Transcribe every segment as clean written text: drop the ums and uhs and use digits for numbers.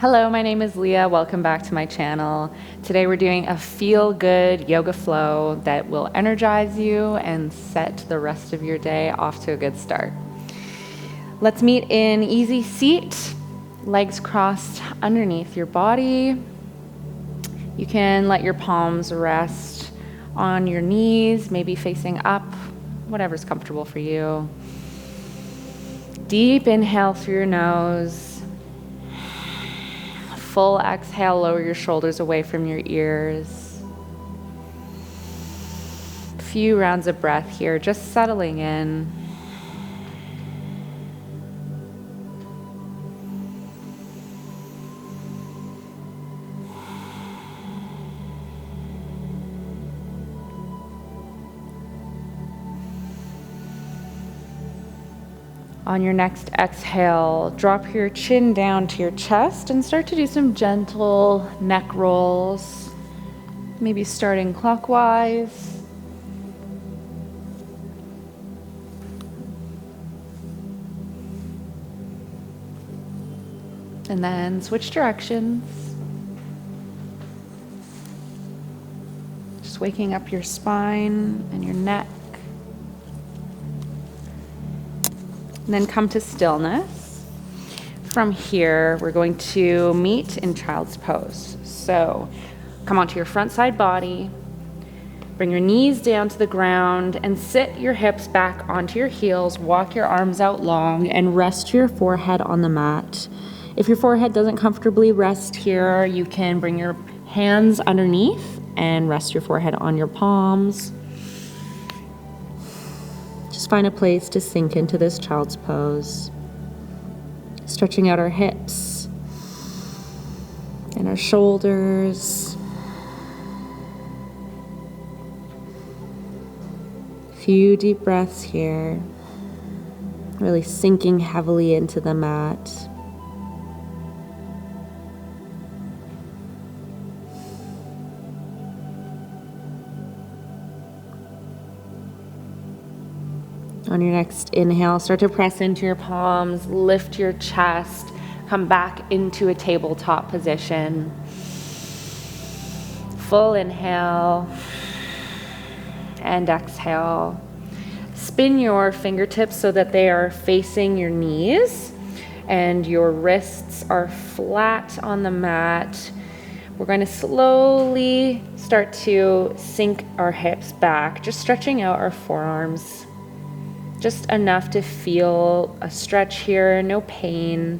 Hello, my name is Leah. Welcome back to my channel. Today we're doing a feel-good yoga flow that will energize you and set the rest of your day off to a good start. Let's meet in easy seat, legs crossed underneath your body. You can let your palms rest on your knees, maybe facing up, whatever's comfortable for you. Deep inhale through your nose. Full exhale, lower your shoulders away from your ears. A few rounds of breath here, just settling in. On your next exhale, drop your chin down to your chest and start to do some gentle neck rolls, maybe starting clockwise. And then switch directions. Just waking up your spine and your neck. And then come to stillness. From here, we're going to meet in child's pose. So come onto your front side body, bring your knees down to the ground and sit your hips back onto your heels, walk your arms out long and rest your forehead on the mat. If your forehead doesn't comfortably rest here, you can bring your hands underneath and rest your forehead on your palms. Just find a place to sink into this child's pose. Stretching out our hips and our shoulders. A few deep breaths here. Really sinking heavily into the mat. On your next inhale, start to press into your palms, lift your chest, come back into a tabletop position. Full inhale and exhale. Spin your fingertips so that they are facing your knees and your wrists are flat on the mat. We're going to slowly start to sink our hips back, just stretching out our forearms. Just enough to feel a stretch here, no pain.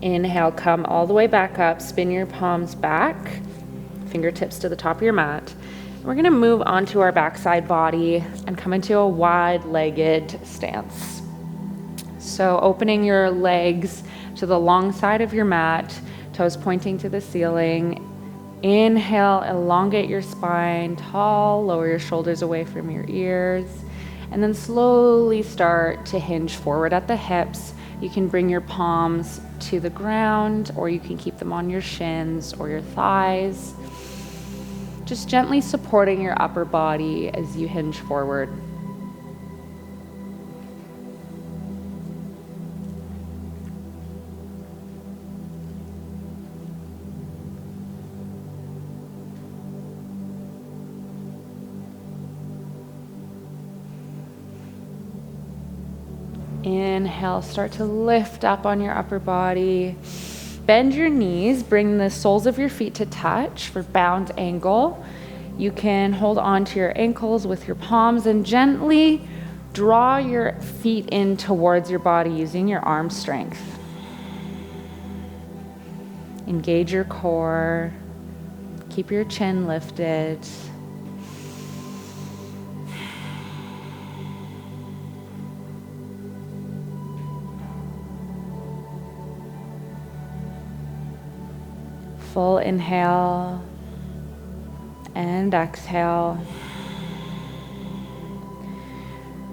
Inhale, come all the way back up, spin your palms back, fingertips to the top of your mat. We're gonna move onto our backside body and come into a wide-legged stance. So opening your legs to the long side of your mat, toes pointing to the ceiling. Inhale, elongate your spine, tall, lower your shoulders away from your ears, and then slowly start to hinge forward at the hips. You can bring your palms to the ground, or you can keep them on your shins or your thighs. Just gently supporting your upper body as you hinge forward. Inhale, start to lift up on your upper body. Bend your knees, bring the soles of your feet to touch for bound angle. You can hold on to your ankles with your palms and gently draw your feet in towards your body using your arm strength. Engage your core. Keep your chin lifted. Full inhale and exhale.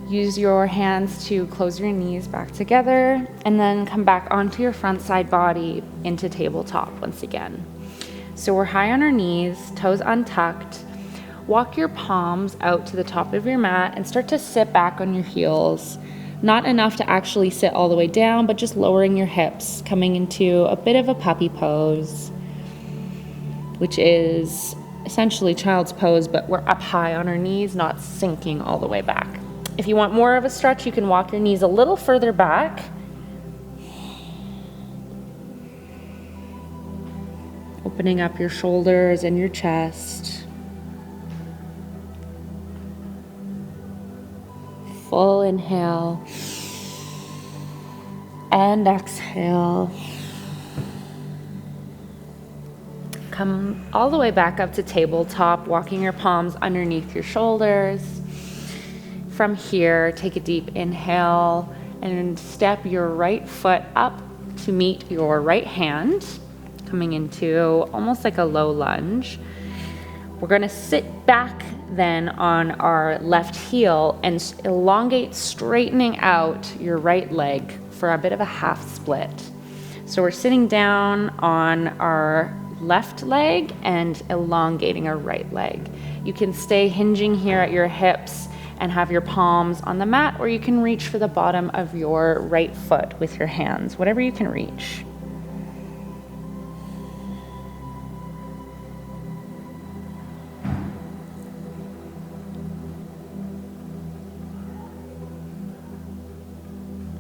Use your hands to close your knees back together and then come back onto your front side body into tabletop once again. So we're high on our knees, toes untucked. walk your palms out to the top of your mat and start to sit back on your heels. Not enough to actually sit all the way down, but just lowering your hips, coming into a bit of a puppy pose, which is essentially child's pose, but we're up high on our knees, not sinking all the way back. If you want more of a stretch, you can walk your knees a little further back. Opening up your shoulders and your chest. Full inhale and exhale. Come all the way back up to tabletop, walking your palms underneath your shoulders. From here, take a deep inhale and step your right foot up to meet your right hand, coming into almost like a low lunge. We're going to sit back then on our left heel and elongate, straightening out your right leg for a bit of a half split. So we're sitting down on our left leg and elongating our right leg. You can stay hinging here at your hips and have your palms on the mat, or you can reach for the bottom of your right foot with your hands, whatever you can reach.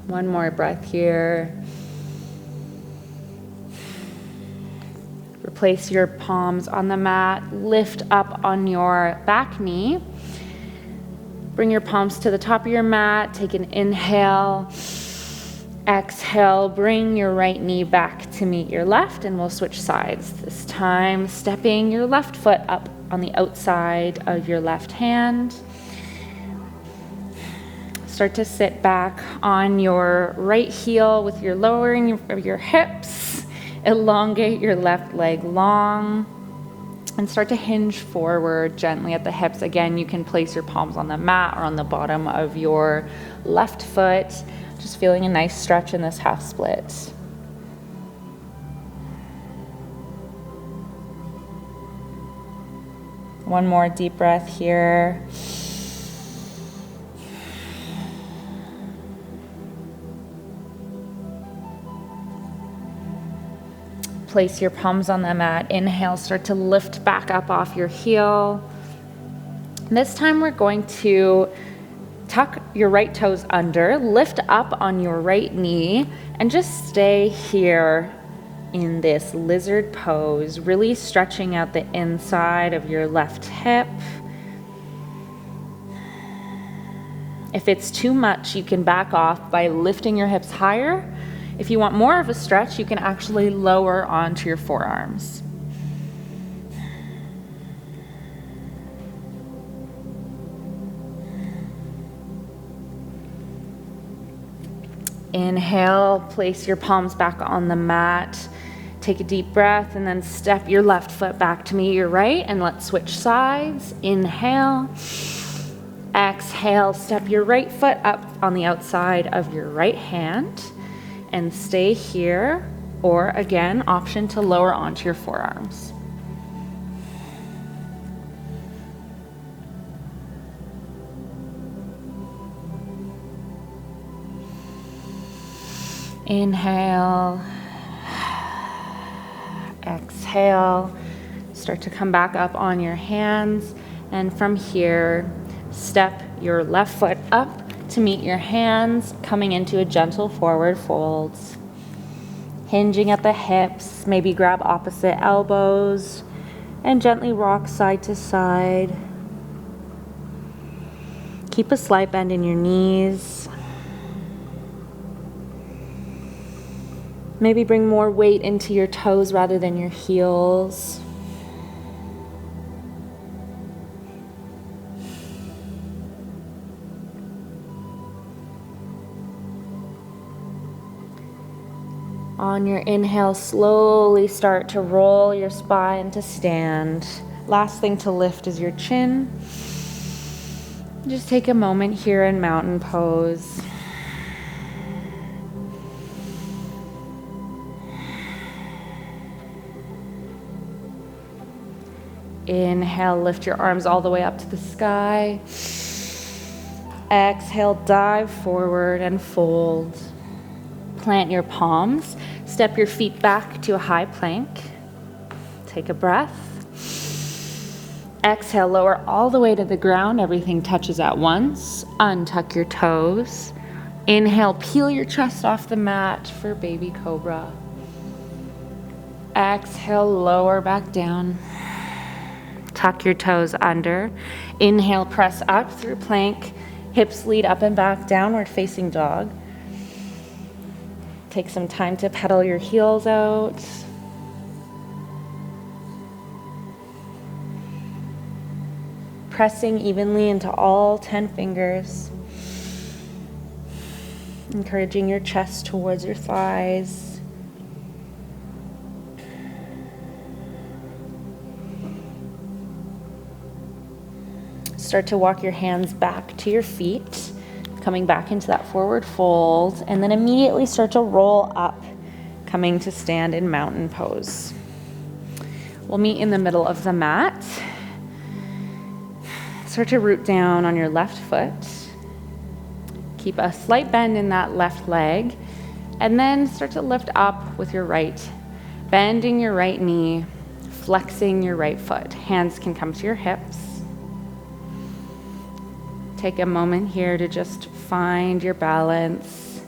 One more breath here. Place your palms on the mat, lift up on your back knee. Bring your palms to the top of your mat, take an inhale, exhale, bring your right knee back to meet your left, and we'll switch sides. This time, stepping your left foot up on the outside of your left hand. Start to sit back on your right heel with your lowering of your hips. Elongate your left leg long and start to hinge forward gently at the hips. Again, you can place your palms on the mat or on the bottom of your left foot. Just feeling a nice stretch in this half split. One more deep breath here. Place your palms on the mat. Inhale, start to lift back up off your heel. This time we're going to tuck your right toes under, lift up on your right knee, and just stay here in this lizard pose, really stretching out the inside of your left hip. If it's too much, you can back off by lifting your hips higher. If you want more of a stretch, you can actually lower onto your forearms. Inhale, place your palms back on the mat. Take a deep breath and then step your left foot back to meet your right, and let's switch sides. Inhale. Exhale, step your right foot up on the outside of your right hand. And stay here, or again, option to lower onto your forearms. Inhale, exhale, start to come back up on your hands, and from here, step your left foot up to meet your hands, coming into a gentle forward fold. Hinging at the hips, maybe grab opposite elbows and gently rock side to side. Keep a slight bend in your knees. Maybe bring more weight into your toes rather than your heels. On your inhale, slowly start to roll your spine to stand. Last thing to lift is your chin. Just take a moment here in mountain pose. Inhale, lift your arms all the way up to the sky. Exhale, dive forward and fold. Plant your palms. Step your feet back to a high plank. Take a breath. Exhale, lower all the way to the ground. Everything touches at once. Untuck your toes. Inhale, peel your chest off the mat for baby cobra. Exhale, lower back down. Tuck your toes under. Inhale, press up through plank. Hips lead up and back, downward facing dog. Take some time to pedal your heels out. Pressing evenly into all 10 fingers. Encouraging your chest towards your thighs. Start to walk your hands back to your feet, coming back into that forward fold, and then immediately start to roll up, coming to stand in mountain pose. We'll meet in the middle of the mat. Start to root down on your left foot. Keep a slight bend in that left leg, and then start to lift up with your right, bending your right knee, flexing your right foot. Hands can come to your hips. Take a moment here to just find your balance.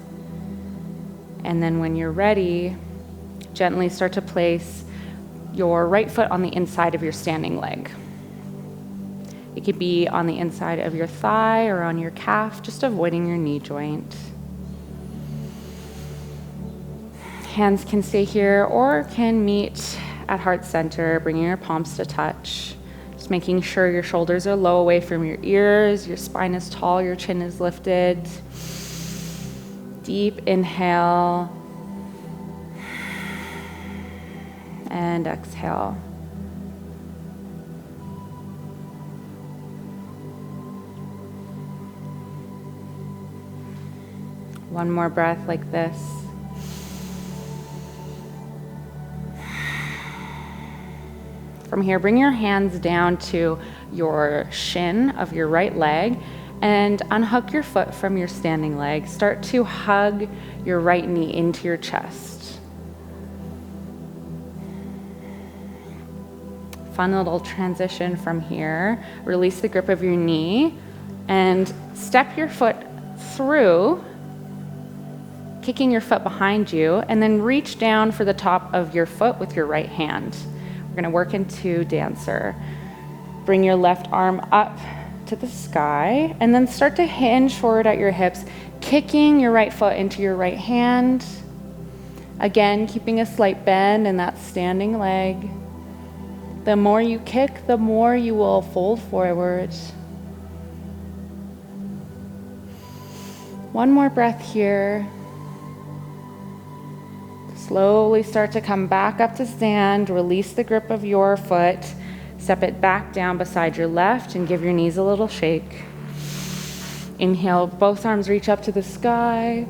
And then when you're ready, gently start to place your right foot on the inside of your standing leg. It could be on the inside of your thigh or on your calf, just avoiding your knee joint. Hands can stay here or can meet at heart center, bringing your palms to touch. Just making sure your shoulders are low away from your ears, your spine is tall, your chin is lifted. Deep inhale and exhale. One more breath like this. From here, bring your hands down to your shin of your right leg and unhook your foot from your standing leg. Start to hug your right knee into your chest. Fun little transition from here. Release the grip of your knee and step your foot through, kicking your foot behind you, and then reach down for the top of your foot with your right hand. We're going to work into dancer. Bring your left arm up to the sky and then start to hinge forward at your hips, kicking your right foot into your right hand. Again, keeping a slight bend in that standing leg. The more you kick, the more you will fold forward. One more breath here. Slowly start to come back up to stand. Release the grip of your foot. Step it back down beside your left and give your knees a little shake. Inhale, both arms reach up to the sky.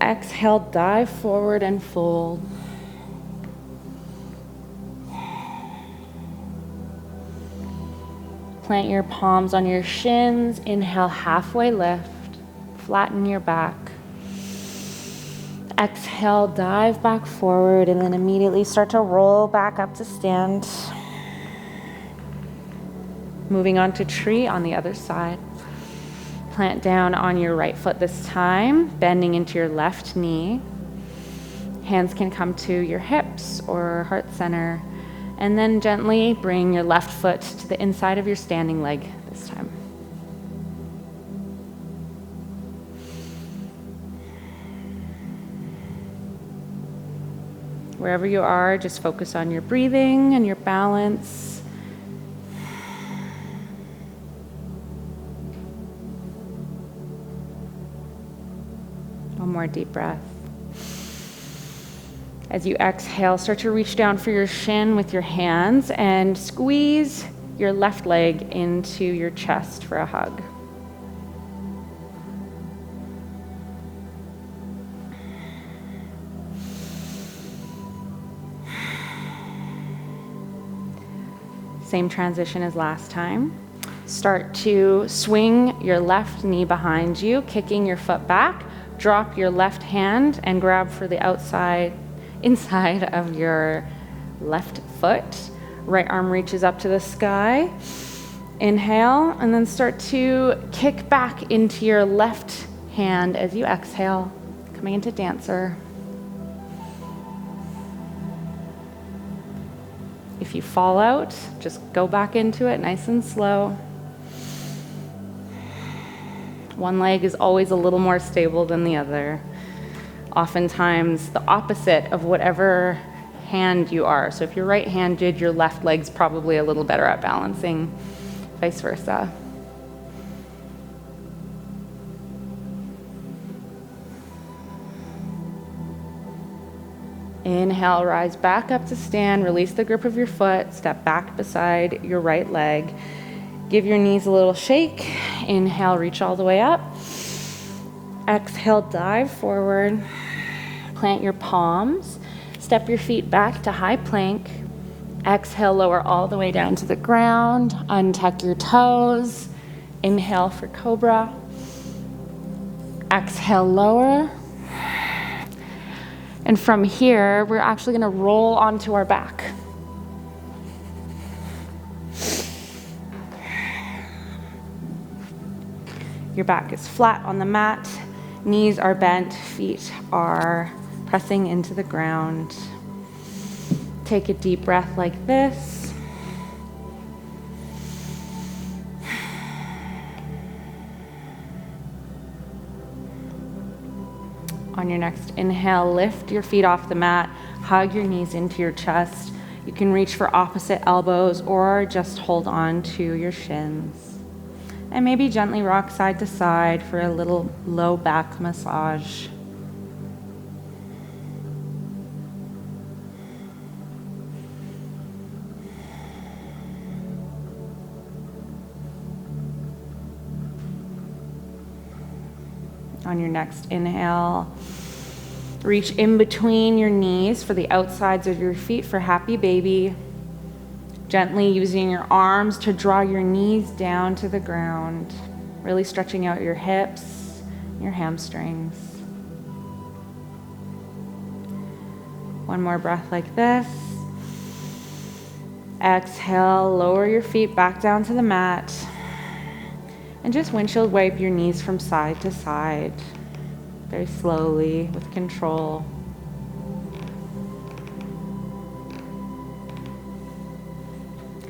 Exhale, dive forward and fold. Plant your palms on your shins. Inhale, halfway lift. Flatten your back. Exhale, dive back forward, and then immediately start to roll back up to stand. Moving on to tree on the other side. Plant down on your right foot this time, bending into your left knee. Hands can come to your hips or heart center, and then gently bring your left foot to the inside of your standing leg this time. Wherever you are, just focus on your breathing and your balance. One more deep breath. As you exhale, start to reach down for your shin with your hands and squeeze your left leg into your chest for a hug. Same transition as last time. Start to swing your left knee behind you, kicking your foot back. Drop your left hand and grab for the inside of your left foot. Right arm reaches up to the sky. Inhale, and then start to kick back into your left hand as you exhale, coming into dancer. If you fall out, just go back into it nice and slow. One leg is always a little more stable than the other. Oftentimes the opposite of whatever hand you are. So if you're right-handed, your left leg's probably a little better at balancing, vice versa. Inhale, rise back up to stand, release the grip of your foot, step back beside your right leg. Give your knees a little shake. Inhale, reach all the way up. Exhale, dive forward. Plant your palms. Step your feet back to high plank. Exhale, lower all the way down to the ground. Untuck your toes. Inhale for cobra. Exhale, lower. And from here, we're actually going to roll onto our back. Your back is flat on the mat. Knees are bent. Feet are pressing into the ground. Take a deep breath like this. On your next inhale, lift your feet off the mat, hug your knees into your chest. You can reach for opposite elbows or just hold on to your shins. And maybe gently rock side to side for a little low back massage. On your next inhale, reach in between your knees for the outsides of your feet for happy baby. Gently using your arms to draw your knees down to the ground, really stretching out your hips, your hamstrings. One more breath like this. Exhale, lower your feet back down to the mat. And just windshield wipe your knees from side to side, very slowly, with control.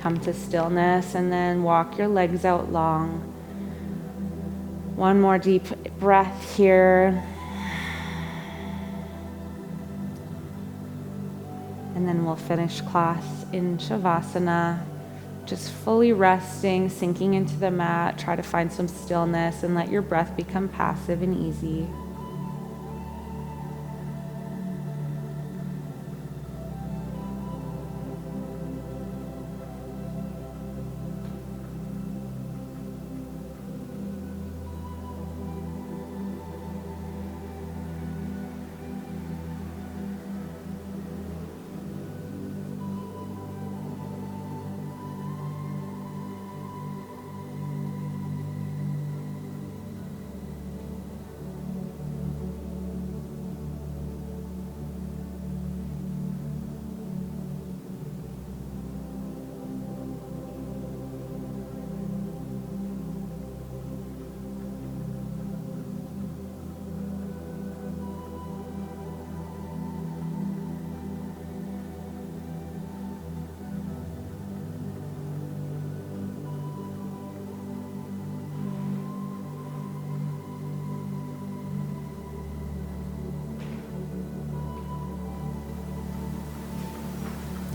Come to stillness and then walk your legs out long. One more deep breath here. And then we'll finish class in Shavasana. Just fully resting, sinking into the mat. Try to find some stillness and let your breath become passive and easy.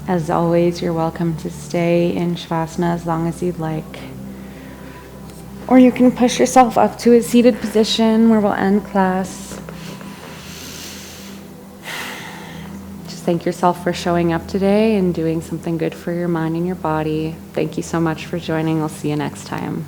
As always, you're welcome to stay in Shavasana as long as you'd like. Or you can push yourself up to a seated position where we'll end class. Just thank yourself for showing up today and doing something good for your mind and your body. Thank you so much for joining. I'll see you next time.